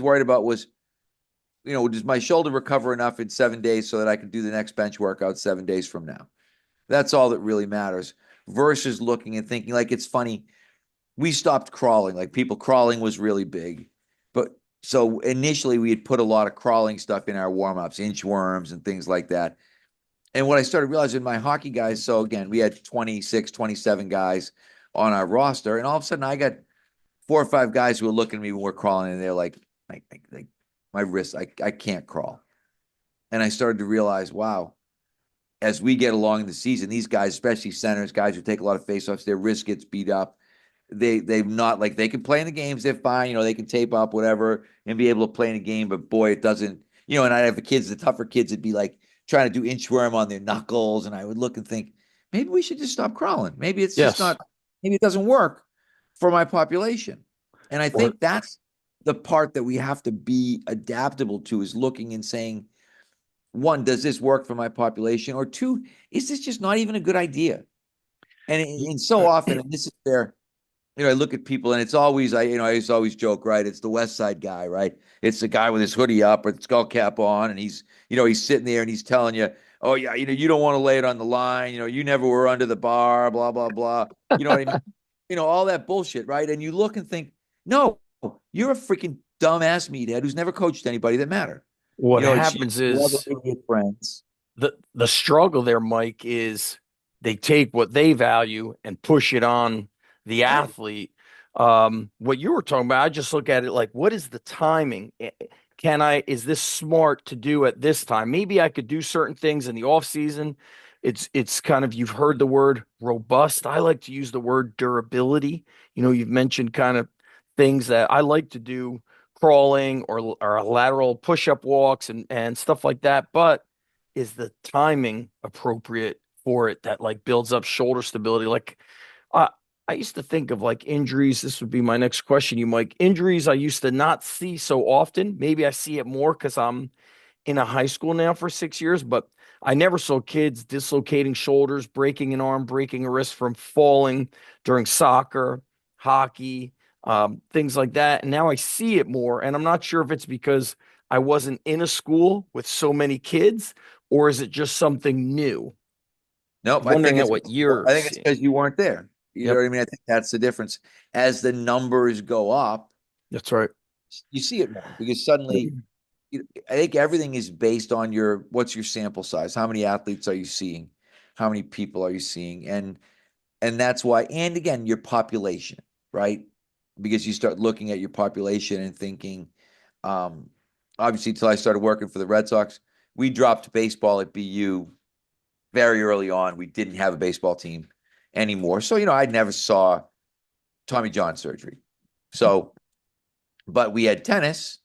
worried about was, does my shoulder recover enough in 7 days so that I can do the next bench workout 7 days from now? That's all that really matters versus looking and thinking like it's funny. We stopped crawling. Like people crawling was really big. But so initially we had put a lot of crawling stuff in our warm-ups, inchworms and things like that. And what I started realizing, my hockey guys, so again, we had 26, 27 guys on our roster, and all of a sudden I got 4 or 5 guys who were looking at me when we're crawling, and they're like my wrist, I can't crawl. And I started to realize, wow, as we get along in the season, these guys, especially centers, guys who take a lot of faceoffs, their wrist gets beat up. They've not, like, they can play in the games, they're fine, they can tape up whatever and be able to play in a game, but boy, it doesn't, and I have the kids, the tougher kids would be like trying to do inchworm on their knuckles, and I would look and think, maybe we should just stop crawling. Maybe it's just Yes. not, maybe it doesn't work for my population. And I Or think that's the part that we have to be adaptable to, is looking and saying, one, does this work for my population? Or two, is this just not even a good idea? And so often, and this is where, I look at people and it's always, I used to always joke, right? It's the West Side guy, right? It's the guy with his hoodie up or the skull cap on, and he's sitting there and he's telling you, oh yeah, you don't want to lay it on the line. You never were under the bar, blah, blah, blah. You know what I mean? All that bullshit, right? And you look and think, no, you're a freaking dumbass meathead who's never coached anybody that mattered. what It's you, happens your other is idiot friends. the struggle there, Mike, is they take what they value and push it on the Right. athlete. What you were talking about, I just look at it like, what is the timing? Is this smart to do at this time? Maybe I could do certain things in the off season. It's kind of, you've heard the word robust. I like to use the word durability. You've mentioned kind of things that I like to do, crawling or lateral push-up walks and stuff like that. But is the timing appropriate for it that like builds up shoulder stability? Like I I used to think of like injuries. This would be my next question, you Mike. Injuries I used to not see so often. Maybe I see it more because I'm in a high school now for 6 years, but I never saw kids dislocating shoulders, breaking an arm, breaking a wrist from falling during soccer, hockey, things like that. And now I see it more. And I'm not sure if it's because I wasn't in a school with so many kids, or is it just something new? Nope, I'm wondering at what I you're think it's seeing. because you weren't there. You know Yep, what I mean? I think that's the difference. As the numbers go up, that's right. you see it more because suddenly I think everything is based on your what's your sample size? How many athletes are you seeing? How many people are you seeing? And that's why, and again, your population, right? Because you start looking at your population and thinking, um, obviously, until I started working for the Red Sox, we dropped baseball at BU very early on. We didn't have a baseball team anymore. So, I never saw Tommy John surgery. So, but we had tennis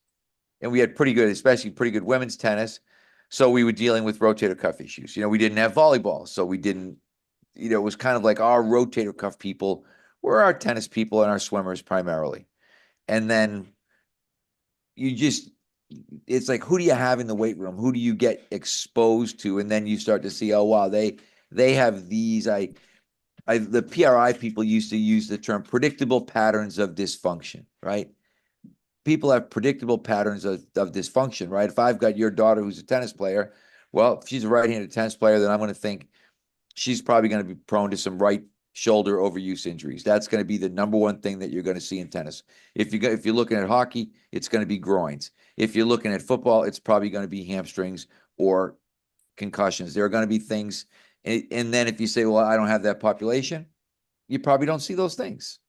and we had pretty good, especially pretty good women's tennis. So we were dealing with rotator cuff issues. We didn't have volleyball. So we didn't, it was kind of like our rotator cuff people were our tennis people and our swimmers primarily. And then you just, it's like, who do you have in the weight room? Who do you get exposed to? And then you start to see, oh, wow, they have these. The PRI people used to use the term predictable patterns of dysfunction, right? People have predictable patterns of dysfunction, right? If I've got your daughter who's a tennis player, well, if she's a right-handed tennis player, then I'm going to think she's probably going to be prone to some right shoulder overuse injuries. That's going to be the number one thing that you're going to see in tennis. If you're looking at hockey, it's going to be groins. If you're looking at football, it's probably going to be hamstrings or concussions. There are going to be things, and then if you say, "Well, I don't have that population," you probably don't see those things.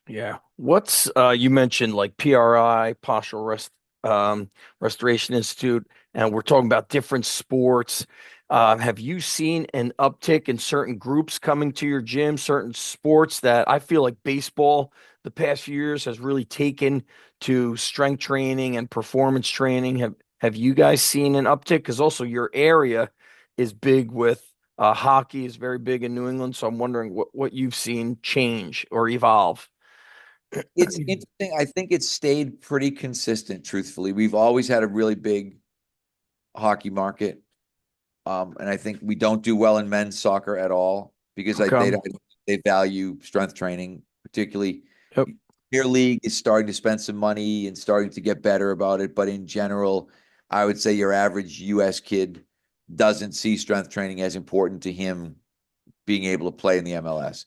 Yeah. What's you mentioned like PRI, Postural Restoration Institute, and we're talking about different sports. Have you seen an uptick in certain groups coming to your gym, certain sports that I feel like baseball the past few years has really taken to strength training and performance training? Have you guys seen an uptick? Because also your area is big with hockey is very big in New England, so I'm wondering what you've seen change or evolve. It's interesting. I think it's stayed pretty consistent, truthfully. We've always had a really big hockey market. And I think we don't do well in men's soccer at all because Okay. they value strength training, particularly. Yep. Your league is starting to spend some money and starting to get better about it. But in general, I would say your average US kid doesn't see strength training as important to him being able to play in the MLS.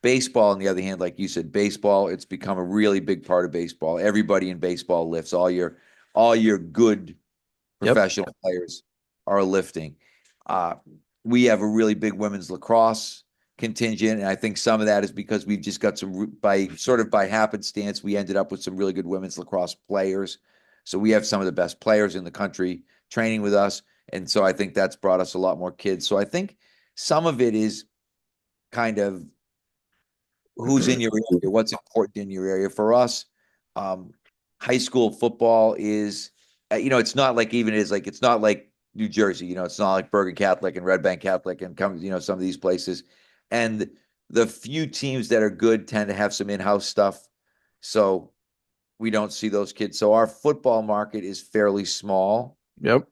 Baseball, on the other hand, like you said, baseball, it's become a really big part of baseball. Everybody in baseball lifts. All your good Yep. professional players are lifting. Uh, we have a really big women's lacrosse contingent, and I think some of that is because we've just got by happenstance, we ended up with some really good women's lacrosse players. So we have some of the best players in the country training with us, and so I think that's brought us a lot more kids. So I think some of it is kind of who's in your area, what's important in your area. For us, um, high school football is, it's not like even is like it's not like New Jersey, it's not like Bergen Catholic and Red Bank Catholic and some of these places. And the few teams that are good tend to have some in-house stuff. So we don't see those kids. So our football market is fairly small. Yep.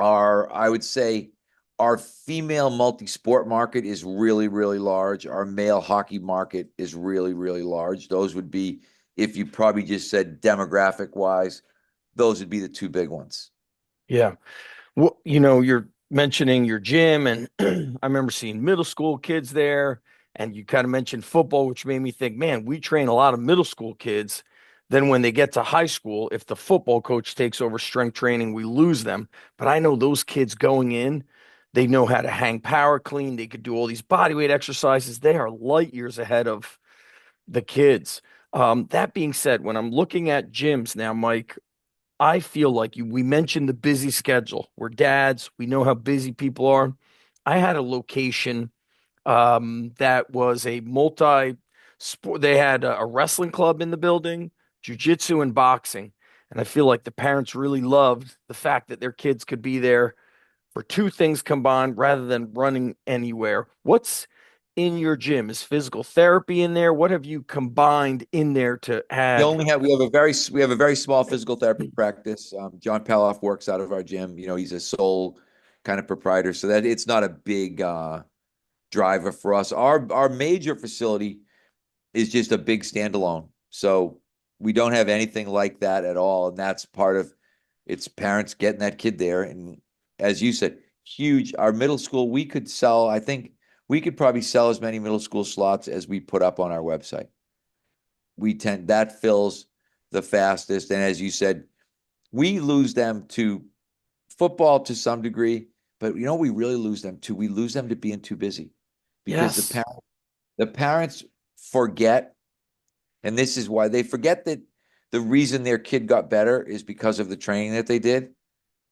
I would say our female multi-sport market is really, really large. Our male hockey market is really, really large. Those would be, if you probably just said demographic wise, those would be the two big ones. Yeah. Well, you're mentioning your gym, and I remember seeing middle school kids there, and you kind of mentioned football, which made me think, man, we train a lot of middle school kids. Then when they get to high school, if the football coach takes over strength training, we lose them. But I know those kids going in, they know how to hang power clean. They could do all these body weight exercises. They are light years ahead of the kids. That being said, when I'm looking at gyms now, Mike, I feel like we mentioned the busy schedule. We're dads. We know how busy people are. I had a location that was a multi sport. They had a wrestling club in the building, jujitsu and boxing. And I feel like the parents really loved the fact that their kids could be there for two things combined rather than running anywhere. What's in your gym? Is physical therapy in there? What have you combined in there to add? We have a very small physical therapy practice. John Paloff works out of our gym. He's a sole kind of proprietor, so that it's not a big driver for us. Our major facility is just a big standalone. So we don't have anything like that at all. And that's part of it's parents getting that kid there. And as you said, huge. Our middle school, I think we could probably sell as many middle school slots as we put up on our website. That fills the fastest. And as you said, we lose them to football to some degree, but we really lose them to? We lose them to being too busy because Yes. the parents forget. And this is why they forget that the reason their kid got better is because of the training that they did.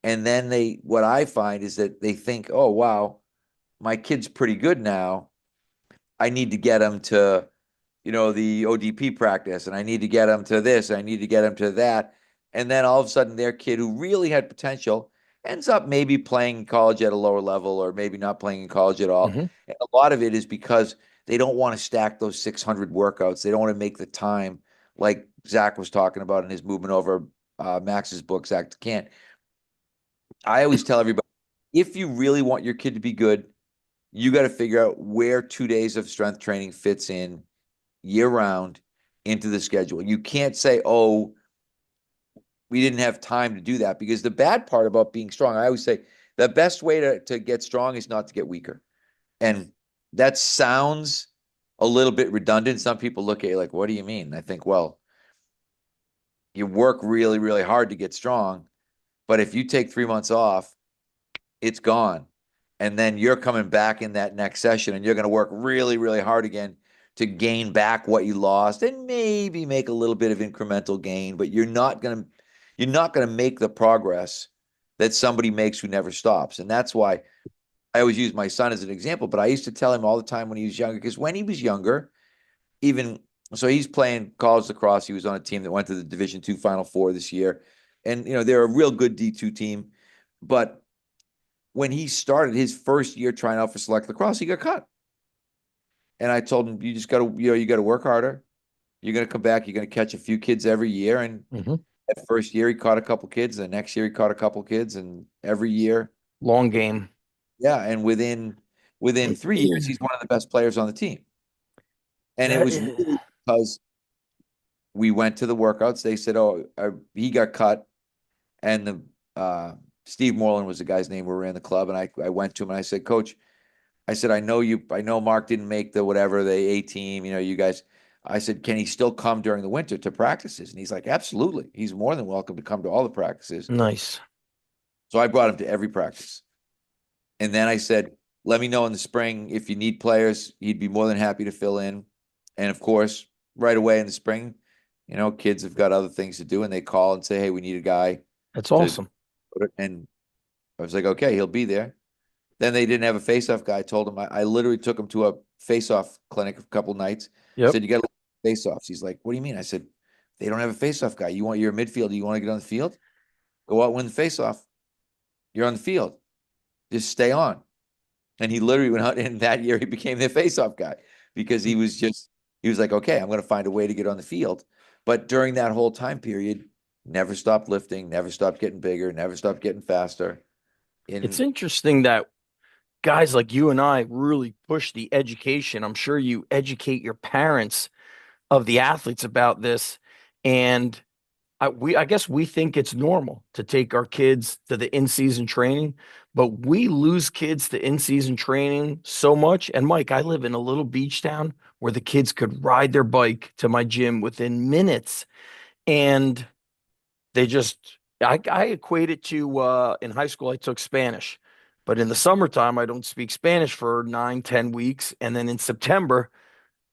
And then what I find is that they think, oh, wow, my kid's pretty good now. I need to get him to, the ODP practice, and I need to get him to this, I need to get him to that. And then all of a sudden, their kid who really had potential ends up maybe playing college at a lower level or maybe not playing in college at all. Hmm. And a lot of it is because they don't want to stack those 600 workouts. They don't want to make the time like Zach was talking about in his movement over Max's book, Zach can't. I always tell everybody, if you really want your kid to be good, you got to figure out where 2 days of strength training fits in year round into the schedule. You can't say, oh, we didn't have time to do that, because the bad part about being strong, I always say the best way to get strong is not to get weaker. And that sounds a little bit redundant. Some people look at you like, what do you mean? I think, well, you work really, really hard to get strong, but if you take 3 months off, it's gone. And then you're coming back in that next session and you're going to work really, really hard again to gain back what you lost and maybe make a little bit of incremental gain, but you're not going to make the progress that somebody makes who never stops. And that's why I always use my son as an example, but I used to tell him all the time when he was younger, because when he was younger, even so he's playing college lacrosse. He was on a team that went to the Division II Final Four this year. And they're a real good D2 team. But when he started his first year trying out for select lacrosse, he got cut. And I told him, you just got to, you got to work harder. You're going to come back. You're going to catch a few kids every year. And Hmm. that first year, he caught a couple kids. The next year, he caught a couple kids. And every year, Long it, game. yeah. And within 3 years, he's one of the best players on the team. And it That was is, really because we went to the workouts. They said, oh, he got cut. And Steve Moreland was the guy's name who ran the club. And I went to him and I said, Coach, I said, I know Mark didn't make the A team, you guys. I said, can he still come during the winter to practices? And he's like, absolutely. He's more than welcome to come to all the practices. nice. So I brought him to every practice. And then I said, let me know in the spring if you need players. He'd be more than happy to fill in. And of course, right away in the spring, kids have got other things to do and they call and say, hey, we need a guy That's to, awesome. and I was like, okay, he'll be there. Then they didn't have a face-off guy. I told him I literally took him to a face-off clinic a couple nights. Yep. Said, you got to face-offs. He's like, what do you mean? I said, they don't have a face-off guy. You're a midfielder. You want to get on the field? Go out, win the face-off. You're on the field. Just stay on. And he literally went out, and that year he became the face-off guy because he was like, okay, I'm going to find a way to get on the field. But during that whole time period, never stopped lifting, never stopped getting bigger, never stopped getting faster. It's In interesting that guys like you and I really push the education. I'm sure you educate your parents of the athletes about this. And I guess we think it's normal to take our kids to the in-season training, but we lose kids to in-season training so much. And Mike, I live in a little beach town where the kids could ride their bike to my gym within minutes. And I equate it to in high school I took Spanish, but in the summertime I don't speak Spanish for 9, 10 weeks, and then in September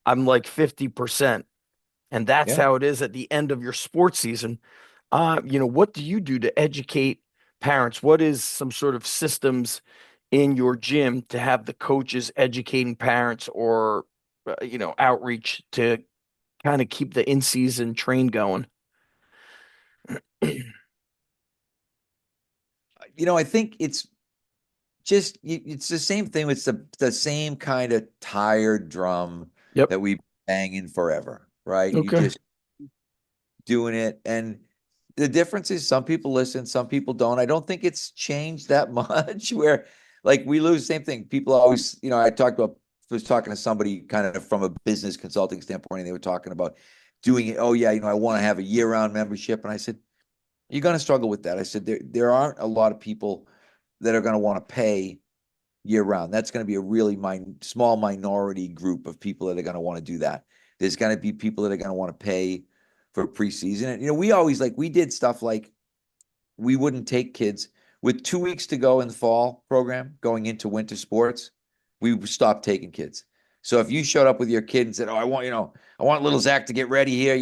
I'm like 50%. And that's Yeah. how it is at the end of your sports season. What do you do to educate parents? What is some sort of systems in your gym to have the coaches educating parents or outreach to kind of keep the in-season train going? I think it's the same thing. It's the same kind of tired drum Yep. that we've been banging forever, right? You Okay. just doing it. And the difference is some people listen, some people don't. I don't think it's changed that much where like we lose the same thing. People always, I was talking to somebody kind of from a business consulting standpoint, and they were talking about doing it. Oh yeah, I want to have a year-round membership. And I said, you're going to struggle with that. I said, there aren't a lot of people that are going to want to pay year round. That's going to be a really small minority group of people that are going to want to do that. There's going to be people that are going to want to pay for preseason. And, we always we did stuff like we wouldn't take kids with 2 weeks to go in the fall program going into winter sports. We stopped taking kids. So if you showed up with your kid and said, "Oh, I want little Zach to get ready here,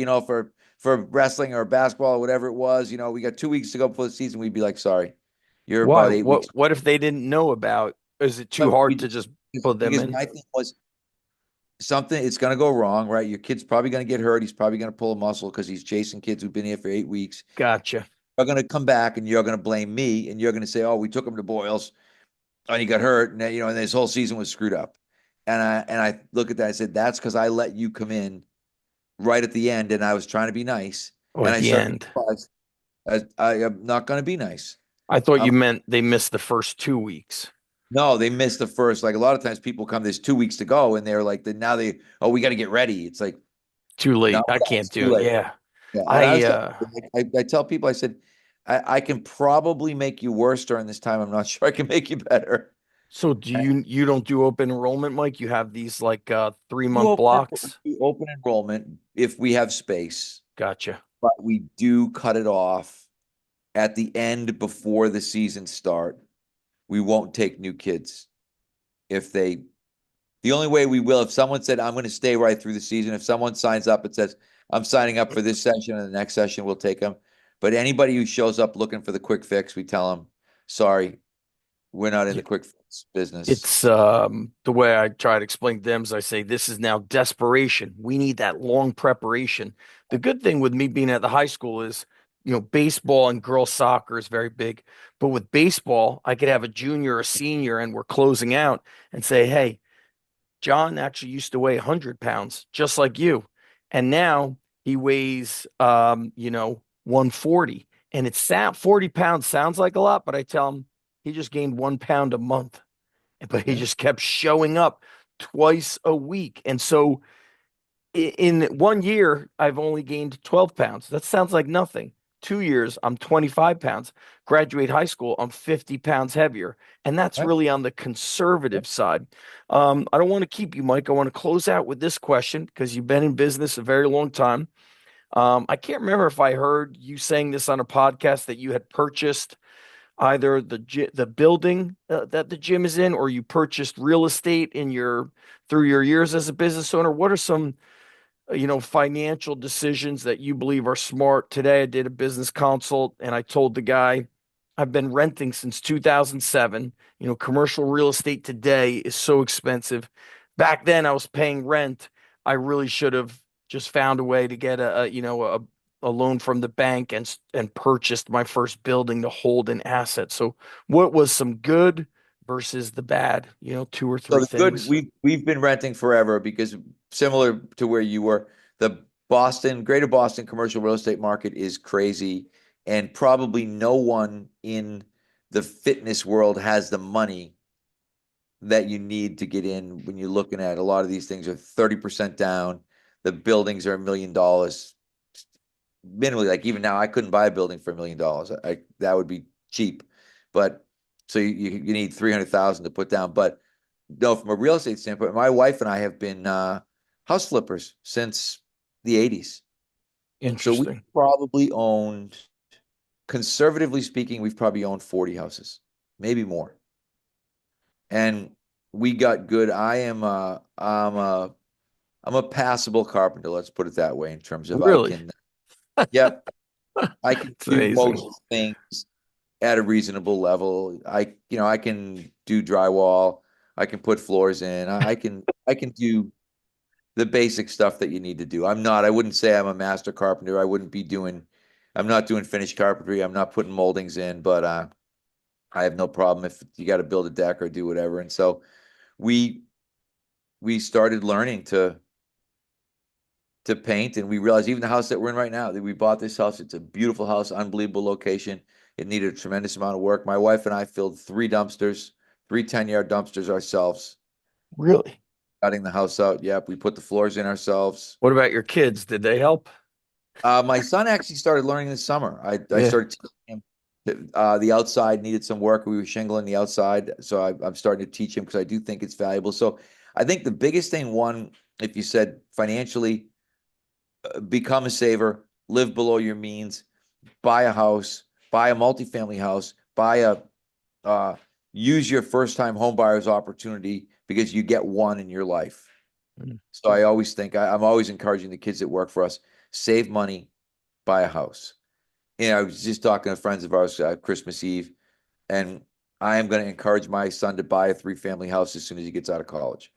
for wrestling or basketball or whatever it was, we got 2 weeks to go before the season," we'd be like, "Sorry, you're Why? about 8 weeks." What if they didn't know about? Is it too But hard we to just put them because in? my thing was something, it's going to go wrong, right? Your kid's probably going to get hurt. He's probably going to pull a muscle because he's chasing kids who've been here for 8 weeks. Gotcha. You're going to come back and you're going to blame me and you're going to say, "Oh, we took him to Boyle's and he got hurt, and and his whole season was screwed up." And I look at that. I said, "That's because I let you come in right at the end, and I was trying to be nice, Oh, and at I the started end. to realize I am not going to be nice." I thought you Um, meant they missed the first 2 weeks. no, they missed the first. Like a lot of times, people come. There's 2 weeks to go, and they're like, now oh, we got to get ready. It's like, Too no, late. I can't it's too do it. late. Yeah. Yeah, and I I was I tell people, I said, I can probably make you worse during this time. I'm not sure I can make you better. So do you don't do open enrollment, Mike? You have these like 3 month Do blocks? open enrollment if we have space, Gotcha. but we do cut it off at the end before the season start. We won't take new kids if they. The only way we will, if someone said, "I'm going to stay right through the season," if someone signs up and says, "I'm signing up for this session and the next session," we'll take them. But anybody who shows up looking for the quick fix, we tell them, "Sorry, we're not in the quick fix business." It's the way I try to explain to them is I say this is now desperation. We need that long preparation. The good thing with me being at the high school is, baseball and girls soccer is very big. But with baseball, I could have a junior or a senior and we're closing out and say, hey, John actually used to weigh 100 pounds, just like you. And now he weighs 140. And it's 40 pounds sounds like a lot, but I tell him he just gained 1 pound a month, but he Yeah, just kept showing up twice a week. And so in 1 year, I've only gained 12 pounds. That sounds like nothing. 2 years, I'm 25 pounds. Graduate high school, I'm 50 pounds heavier. And that's right. really on the conservative side. I don't want to keep you, Mike. I want to close out with this question because you've been in business a very long time. I can't remember if I heard you saying this on a podcast that you had purchased either the building that the gym is in, or you purchased real estate through your years as a business owner. What are some financial decisions that you believe are smart? Today, I did a business consult and I told the guy, I've been renting since 2007. Commercial real estate today is so expensive. Back then, I was paying rent. I really should have just found a way to get a loan from the bank and purchased my first building to hold an asset. So, what was some good versus the bad? Two or So three the good, things. we've been renting forever because similar to where you were, the Greater Boston commercial real estate market is crazy, and probably no one in the fitness world has the money that you need to get in when you're looking at a lot of these things are 30% down. The buildings are $1 million. Minimally, like even now, I couldn't buy a building for $1 million. That would be cheap. But so you need 300,000 to put down. But no, from a real estate standpoint, my wife and I have been house flippers since the 80s. So we Interesting. probably owned, conservatively speaking, we've probably owned 40 houses, maybe more. And we got good. I'm a passable carpenter, let's put it that way, in terms of Really? yep, I can It's do amazing. most things at a reasonable level. I can do drywall. I can put floors in. I can do the basic stuff that you need to do. I wouldn't say I'm a master carpenter. I'm not doing finished carpentry. I'm not putting moldings in, but I have no problem if you got to build a deck or do whatever. And so we we started learning to paint, and we realized even the house that we're in right now, that we bought this house. It's a beautiful house, unbelievable location. It needed a tremendous amount of work. My wife and I filled three dumpsters, three 10-yard dumpsters ourselves, Really? cutting the house out. Yep, we put the floors in ourselves. What about your kids? Did they help? My son actually started learning this summer. I Yeah, started teaching him that, the outside needed some work. We were shingling the outside, so I'm starting to teach him because I do think it's valuable. So I think the biggest thing, one, if you said financially, become a saver, live below your means, buy a house, buy a multifamily house, buy a uh, use your first time home buyer's opportunity because you get one in your life. mm, So I always think I'm always encouraging the kids that work for us, save money, buy a house. I was just talking to friends of ours Christmas Eve, and I am going to encourage my son to buy a three-family house as soon as he gets out of college.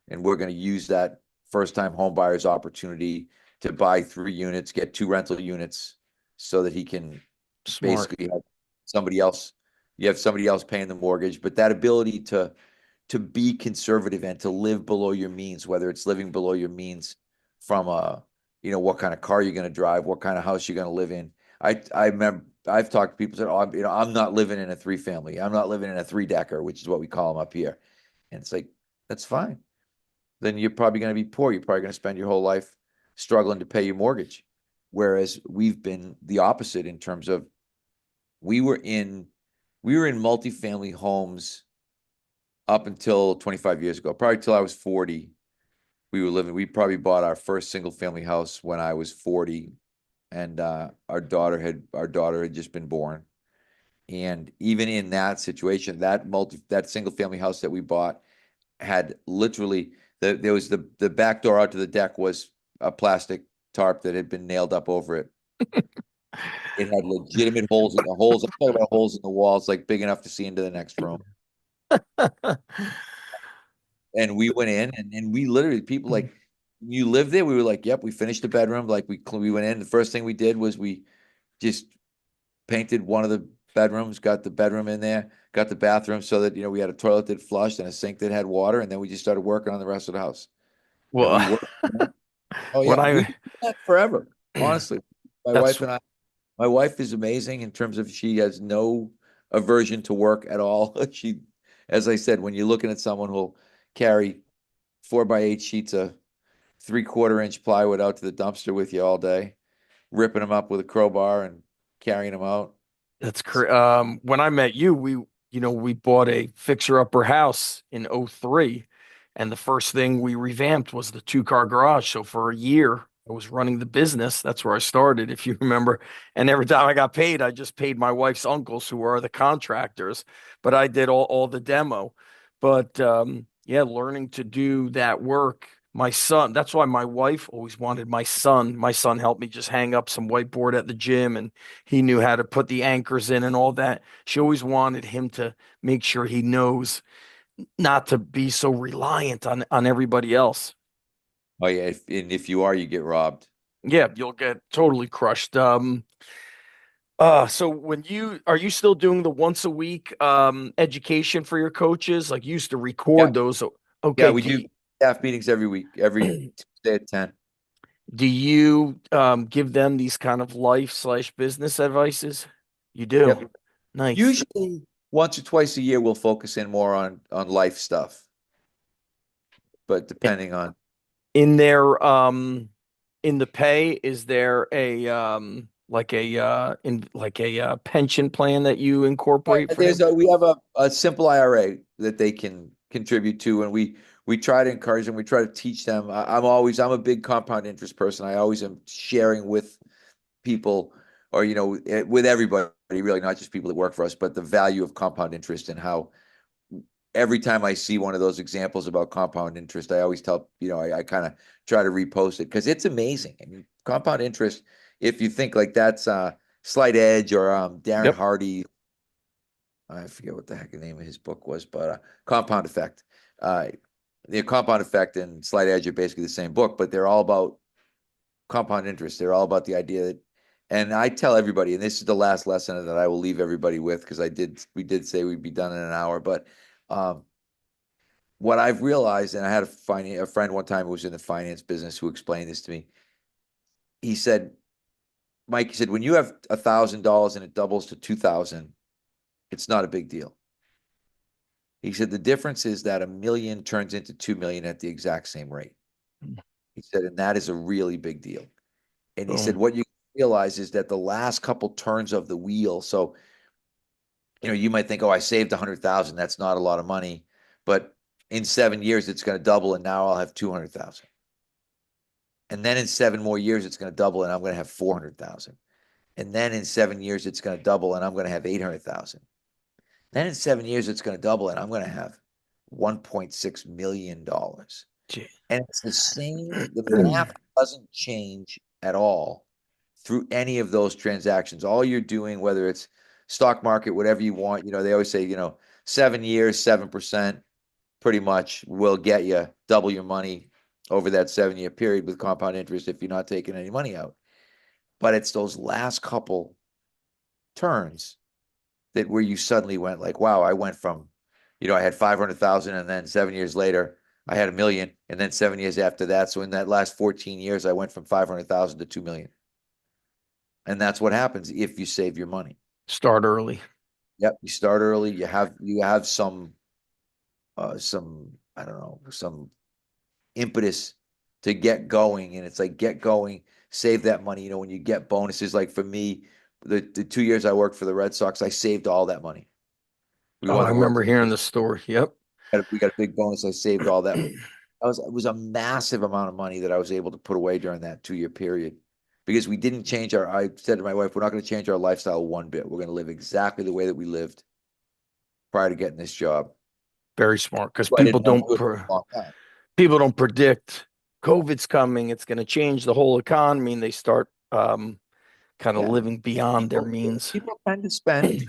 And we're going to use that first-time home buyer's opportunity to buy three units, get two rental units, so that he can smart. basically have somebody else. You have somebody else paying the mortgage, but that ability to be conservative and to live below your means, whether it's living below your means from what kind of car you're going to drive, what kind of house you're going to live in. I remember I've talked to people that, oh, I'm not living in a three family. I'm not living in a three decker, which is what we call them up here. And it's like, that's fine. Then you're probably going to be poor. You're probably going to spend your whole life struggling to pay your mortgage. Whereas we've been the opposite in terms of we were in we were in multifamily homes up until 25 years ago, probably till I was 40. We probably bought our first single family house when I was 40, and our daughter had just been born. And even in that situation, that single family house that we bought had literally there was the back door out to the deck was a plastic tarp that had been nailed up over it. It had legitimate holes in the holes. I'm talking about holes in the walls, like big enough to see into the next room. And we went in, and we literally, people like, you live there. We were like, yep, we finished the bedroom. Like we went in. The first thing we did was we just painted one of the bedrooms, got the bedroom in there, got the bathroom so that we had a toilet that flushed and a sink that had water, and then we just started working on the rest of the house. And we Well, worked. Oh when yeah, we I did that forever. Honestly, my that's wife and I. My wife is amazing in terms of she has no aversion to work at all. She, as I said, when you're looking at someone who'll carry 4x8 sheets of 3/4 inch plywood out to the dumpster with you all day, ripping them up with a crowbar and carrying them out. That's correct. When I met you, we bought a fixer-upper house in '03, and the first thing we revamped was the two-car garage. So for a year, I was running the business. That's where I started, if you remember. And every time I got paid, I just paid my wife's uncles, who are the contractors, but I did all the demo. But yeah, learning to do that work. My son, that's why my wife always wanted my son. My son helped me just hang up some whiteboard at the gym, and he knew how to put the anchors in and all that. She always wanted him to make sure he knows not to be so reliant on everybody else. Oh yeah, and if you are, you get robbed. Yeah, you'll get totally crushed. So when you are you still doing the once a week education for your coaches? Like you used to Yeah, record those. yeah, Okay, we do staff meetings every week, every Tuesday at 10. do you give them these kind of life/business advices? You do. Yep. Nice. Usually once or twice a year we'll focus in more on life stuff, but depending on. In their in the pay, is there a pension plan that you incorporate for them? We have a simple IRA that they can contribute to, and we try to encourage them. We try to teach them. I'm a big compound interest person. I always am sharing with people, or with everybody, really, not just people that work for us, but the value of compound interest and how every time I see one of those examples about compound interest, I always tell, I kind of try to repost it because it's amazing. I mean, compound interest, if you think like that's Slight Edge or Darren Yep. Hardy, I forget what the heck the name of his book was, but Compound Effect. Uh, the Compound Effect and Slight Edge are basically the same book, but they're all about compound interest. They're all about the idea that And I tell everybody, and this is the last lesson that I will leave everybody with because we did say we'd be done in an hour. But um, what I've realized, and I had a friend one time who was in the finance business who explained this to me. He said, Mike, he said, when you have $1,000 and it doubles to 2,000, it's not a big deal. He said the difference is that 1 million turns into 2 million at the exact same rate. He said, and that is a really big deal. And he said, Boom. what you realize is that the last couple turns of the wheel. So, you might think, oh, I saved 100,000. That's not a lot of money. But in 7 years, it's going to double. And now I'll have 200,000. And then in 7 more years, it's going to double. And I'm going to have 400,000. And then in 7 years, it's going to double. And I'm going to have 800,000. Then in 7 years, it's going to double. And I'm going to have $1.6 million. Gee. And it's the same, the math doesn't change at all through any of those transactions. All you're doing, whether it's stock market, whatever you want, they always say, 7 years, 7% pretty much will get you double your money over that 7 year period with compound interest if you're not taking any money out. But it's those last couple turns that where you suddenly went like, wow, I went from, I had 500,000 and then 7 years later, I had 1 million. And then 7 years after that. So in that last 14 years, I went from 500,000 to 2 million. And that's what happens if you save your money. Start early. Yep. You start early. You have some, I don't know, some impetus to get going. And it's like, get going, save that money. When you get bonuses, like for me, the 2 years I worked for the Red Sox, I saved all that money. We Oh, I won the World remember hearing Series. the story. Yep. We got a big bonus. I saved all that. It was a massive amount of money that I was able to put away during that 2 year period because we didn't change I said to my wife, we're not going to change our lifestyle one bit. We're going to live exactly the way that we lived prior to getting this job. Very smart because So I didn't want to do it for a long time. people don't predict COVID's coming. It's going to change the whole economy, and they start kind of Yeah. living beyond their People, means. people tend to spend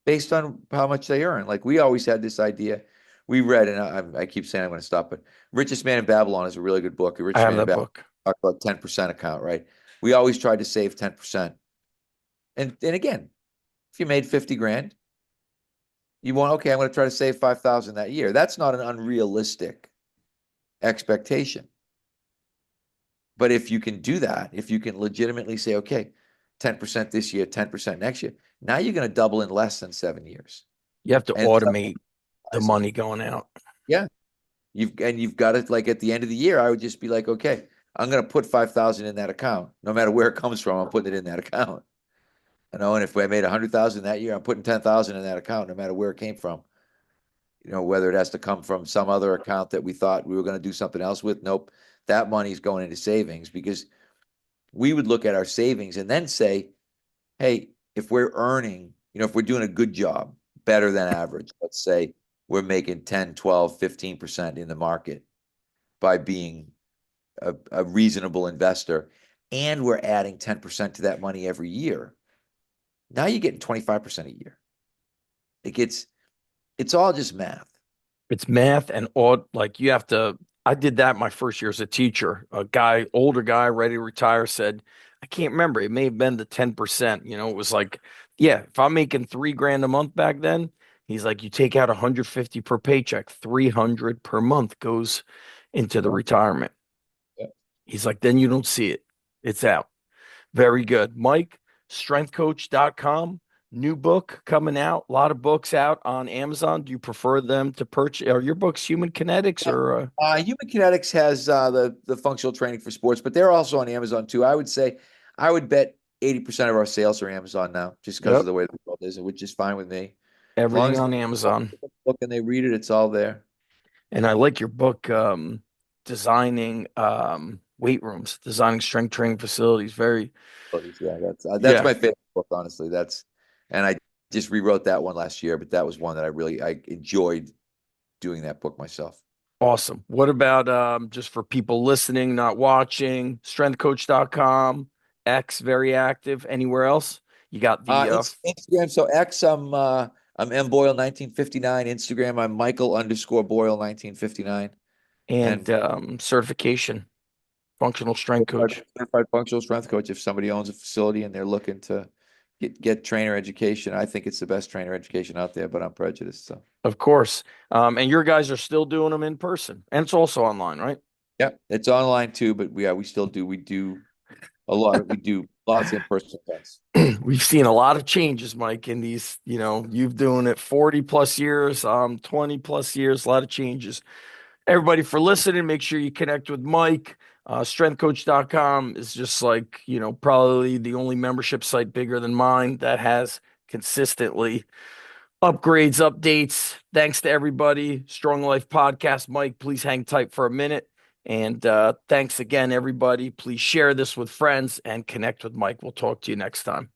based on how much they earn. Like we always had this idea. We read, and I keep saying I'm going to stop, but Richest Man in Babylon is a really good book. The I Richest have Man in that Babylon book. talk about 10% account, right? We always tried to save 10%. And again, if you made 50 grand, you want, okay, I'm going to try to save 5,000 that year. That's not an unrealistic expectation. But if you can do that, if you can legitimately say, okay, 10% this year, 10% next year, now you're going to double in less than 7 years. You have to And automate the it. money going out. Yeah. You've got it like at the end of the year, I would just be like, okay, I'm going to put 5,000 in that account. No matter where it comes from, I'm putting it in that account. And if I made 100,000 that year, I'm putting 10,000 in that account, no matter where it came from. Whether it has to come from some other account that we thought we were going to do something else with. Nope. That money's going into savings because we would look at our savings and then say, hey, if we're earning, if we're doing a good job, better than average, let's say we're making 10, 12, 15% in the market by being a reasonable investor, and we're adding 10% to that money every year. Now you're getting 25% a year. It's all just math. It's math and like you have to. I did that my first year as a teacher. A guy, older guy, ready to retire, said, I can't remember. It may have been the 10%. It was like, yeah, if I'm making 3 grand a month back then, he's like, you take out 150 per paycheck, 300 per month goes into the Yeah. retirement. Yeah. He's like, then you don't see it. It's out. Very good. Mike, strengthcoach.com. New book coming out. A lot of books out on Amazon. Do you prefer them to purchase? Are your books Human Kinetics or Human Kinetics has the functional training for sports, but they're also on Amazon too. I would bet 80% of our sales are Amazon now, just because of yep, the way the world is, which is fine with me. As long everything as on they Amazon. look and they read it, it's all there. And I like your book, designing weight rooms, designing strength training facilities. Very, Yeah, that's yeah, my favorite book, honestly. And I just rewrote that one last year, but that was one that I enjoyed doing that book myself. awesome. What about just for people listening, not watching, strengthcoach.com, X, very active. Anywhere else? You got the Instagram. So X, I'm M Boyle 1959. Instagram, I'm Michael _Boyle 1959. and And certification. Functional strength coach. Certified functional strength coach. If somebody owns a facility and they're looking to get trainer education, I think it's the best trainer education out there, but I'm prejudiced. So Of course. And your guys are still doing them in person, and it's also online, right? yeah, it's online too, but we still do we do we do lots of in-person events. We've seen a lot of changes, Mike, in these, you've doing it 40 plus years, 20 plus years, a lot of changes. Everybody for listening, make sure you connect with Mike. Strengthcoach.com is just like, probably the only membership site bigger than mine that has consistently upgrades, updates. Thanks to everybody. Strong Life Podcast. Mike, please hang tight for a minute. And thanks again, everybody. Please share this with friends and connect with Mike. We'll talk to you next time.